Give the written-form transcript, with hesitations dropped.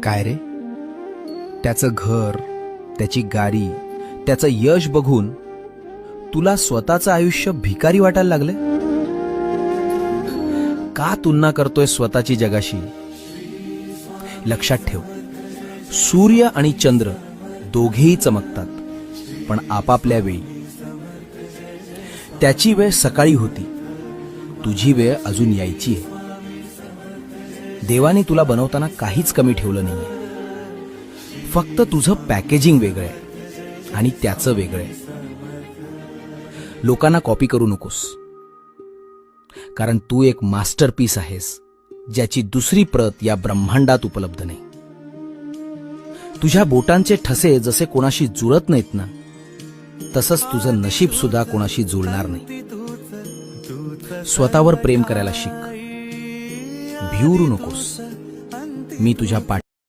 काय रे, त्याचं घर, त्याची गाडी, त्याचं यश बघून तुला स्वतःचं आयुष्य भिकारी वाटायला लागले? का तुलना करतोय स्वतःची जगाशी? लक्षात ठेव, सूर्य आणि चंद्र दोघेही चमकतात, पण आपापल्या वेळी. त्याची वेळ सकाळी होती, तुझी वेळ अजून यायची आहे. देवाने तुला बनवताना काहीच कमी ठेवलं नाहीये. फक्त तुझं पॅकेजिंग वेगळं आहे आणि त्याचं वेगळं आहे. लोकांना कॉपी करू नकोस, कारण तू एक मास्टरपीस आहेस, ज्याची दुसरी प्रत या ब्रह्मांडात उपलब्ध नाही. तुझ्या बोटांचे ठसे जसे कोणाशी जुळत नाहीत ना, तसंच तुझं नशीब सुद्धा कोणाशी जुळणार नाही. स्वतःवर प्रेम करायला शिक, भिवरू नकोस. मी तुझ्या